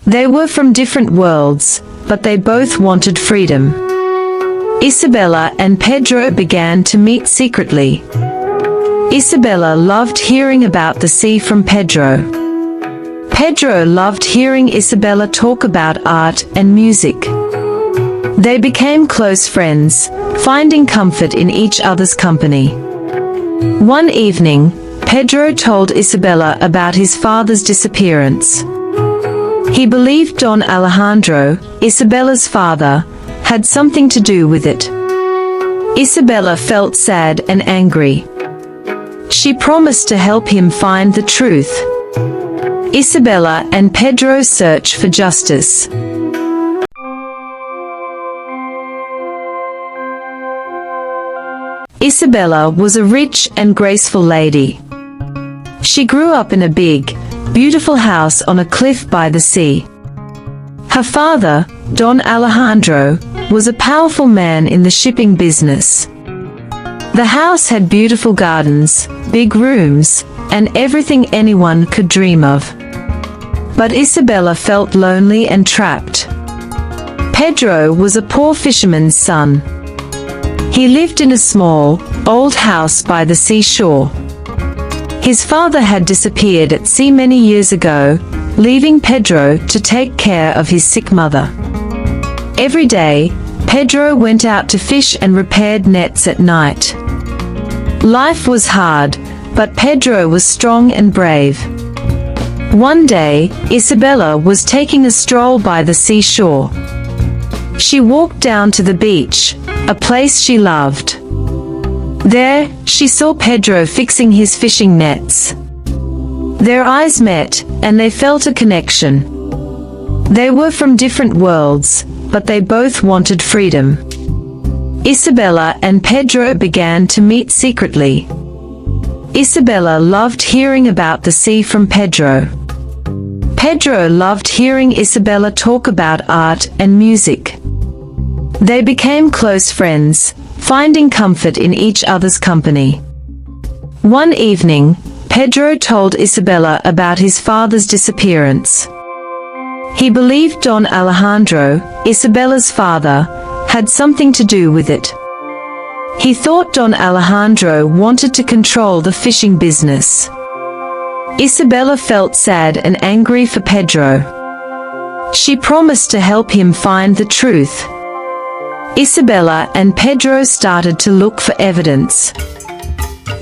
They were from different worlds, but they both wanted freedom. Isabella and Pedro began to meet secretly. Isabella loved hearing about the sea from Pedro. Pedro loved hearing Isabella talk about art and music. They became close friends, finding comfort in each other's company. One evening, Pedro told Isabella about his father's disappearance. He believed Don Alejandro, Isabella's father, had something to do with it. Isabella felt sad and angry. She promised to help him find the truth. Isabella and Pedro search for justice. Isabella was a rich and graceful lady. She grew up in a big, beautiful house on a cliff by the sea. Her father, Don Alejandro, was a powerful man in the shipping business. The house had beautiful gardens, big rooms, and everything anyone could dream of. But Isabella felt lonely and trapped. Pedro was a poor fisherman's son. He lived in a small, old house by the seashore. His father had disappeared at sea many years ago, leaving Pedro to take care of his sick mother. Every day, Pedro went out to fish and repaired nets at night. Life was hard, but Pedro was strong and brave. One day, Isabella was taking a stroll by the seashore. She walked down to the beach, a place she loved. There, she saw Pedro fixing his fishing nets. Their eyes met, and they felt a connection. They were from different worlds, but they both wanted freedom. Isabella and Pedro began to meet secretly. Isabella loved hearing about the sea from Pedro. Pedro loved hearing Isabella talk about art and music. They became close friends, finding comfort in each other's company. One evening, Pedro told Isabella about his father's disappearance. He believed Don Alejandro, Isabella's father, had something to do with it. He thought Don Alejandro wanted to control the fishing business. Isabella felt sad and angry for Pedro. She promised to help him find the truth. Isabella and Pedro started to look for evidence.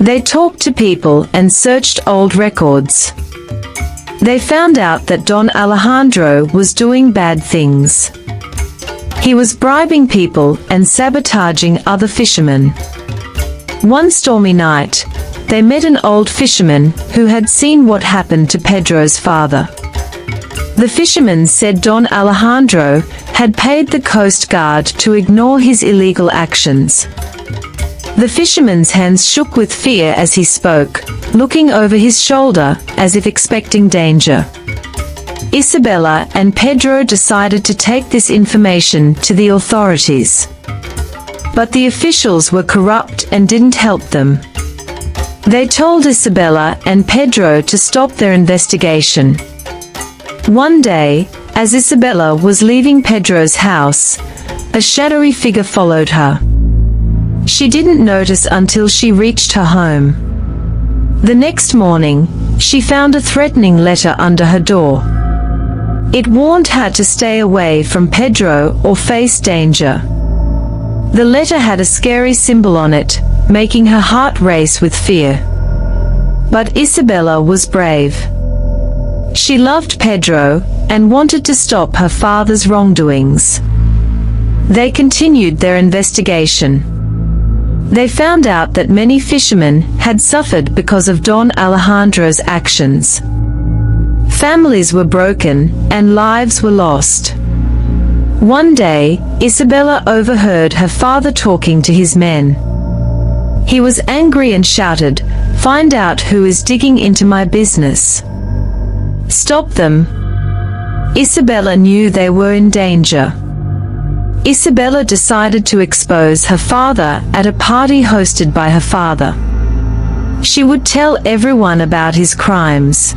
They talked to people and searched old records. They found out that Don Alejandro was doing bad things. He was bribing people and sabotaging other fishermen. One stormy night, they met an old fisherman who had seen what happened to Pedro's father. The fisherman said Don Alejandro had paid the Coast Guard to ignore his illegal actions. The fisherman's hands shook with fear as he spoke, looking over his shoulder as if expecting danger. Isabella and Pedro decided to take this information to the authorities. But the officials were corrupt and didn't help them. They told Isabella and Pedro to stop their investigation. One day, as Isabella was leaving Pedro's house, a shadowy figure followed her. She didn't notice until she reached her home. The next morning, she found a threatening letter under her door. It warned her to stay away from Pedro or face danger. The letter had a scary symbol on it, making her heart race with fear. But Isabella was brave. She loved Pedro and wanted to stop her father's wrongdoings. They continued their investigation. They found out that many fishermen had suffered because of Don Alejandro's actions. Families were broken and lives were lost. One day, Isabella overheard her father talking to his men. He was angry and shouted, "Find out who is digging into my business. Stop them." Isabella knew they were in danger. Isabella decided to expose her father at a party hosted by her father. She would tell everyone about his crimes.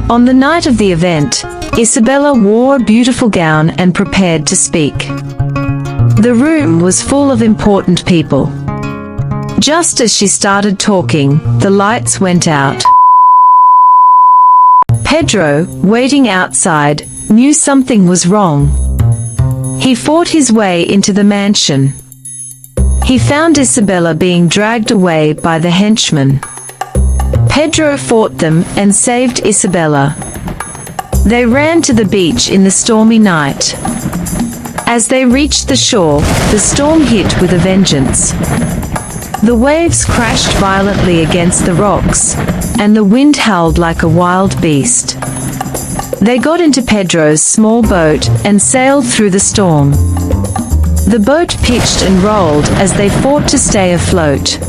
On the night of the event, Isabella wore a beautiful gown and prepared to speak. The room was full of important people. Just as she started talking, the lights went out. Pedro, waiting outside, knew something was wrong. He fought his way into the mansion. He found Isabella being dragged away by the henchmen. Pedro fought them and saved Isabella. They ran to the beach in the stormy night. As they reached the shore, the storm hit with a vengeance. The waves crashed violently against the rocks, and the wind howled like a wild beast. They got into Pedro's small boat and sailed through the storm. The boat pitched and rolled as they fought to stay afloat.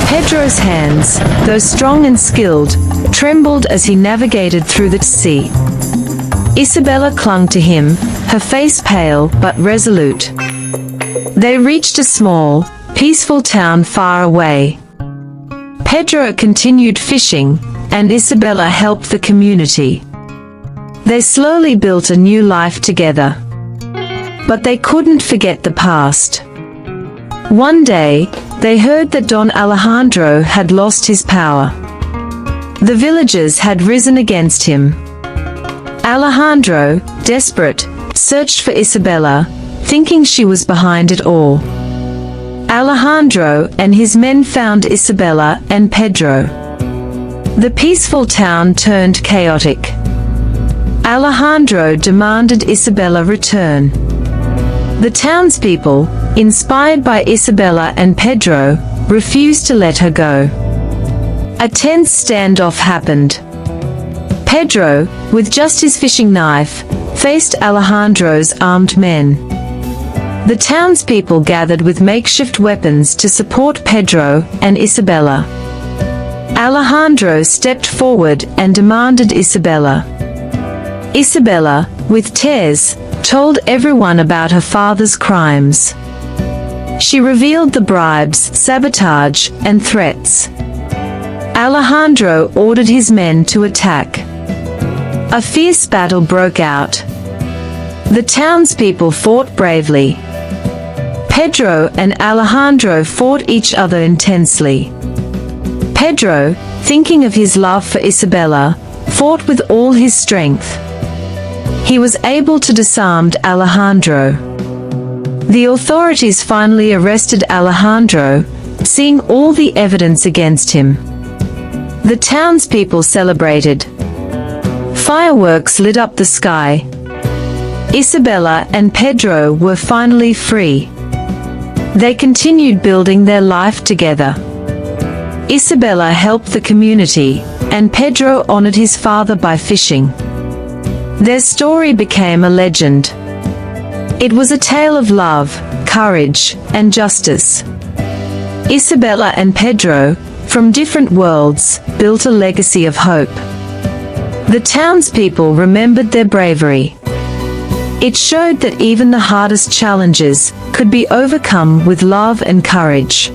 Pedro's hands, though strong and skilled, trembled as he navigated through the sea. Isabella clung to him, her face pale but resolute. They reached a small, peaceful town far away. Pedro continued fishing, and Isabella helped the community. They slowly built a new life together. But they couldn't forget the past. One day, they heard that Don Alejandro had lost his power. The villagers had risen against him. Alejandro, desperate, searched for Isabella, thinking she was behind it all. Alejandro and his men found Isabella and Pedro. The peaceful town turned chaotic. Alejandro demanded Isabella return. The townspeople, inspired by Isabella and Pedro, refused to let her go. A tense standoff happened. Pedro, with just his fishing knife, faced Alejandro's armed men. The townspeople gathered with makeshift weapons to support Pedro and Isabella. Alejandro stepped forward and demanded Isabella. Isabella, with tears, told everyone about her father's crimes. She revealed the bribes, sabotage, and threats. Alejandro ordered his men to attack. A fierce battle broke out. The townspeople fought bravely. Pedro and Alejandro fought each other intensely. Pedro, thinking of his love for Isabella, fought with all his strength. He was able to disarm Alejandro. The authorities finally arrested Alejandro, seeing all the evidence against him. The townspeople celebrated. Fireworks lit up the sky. Isabella and Pedro were finally free. They continued building their life together. Isabella helped the community, and Pedro honored his father by fishing. Their story became a legend. It was a tale of love, courage, and justice. Isabella and Pedro, from different worlds, built a legacy of hope. The townspeople remembered their bravery. It showed that even the hardest challenges could be overcome with love and courage.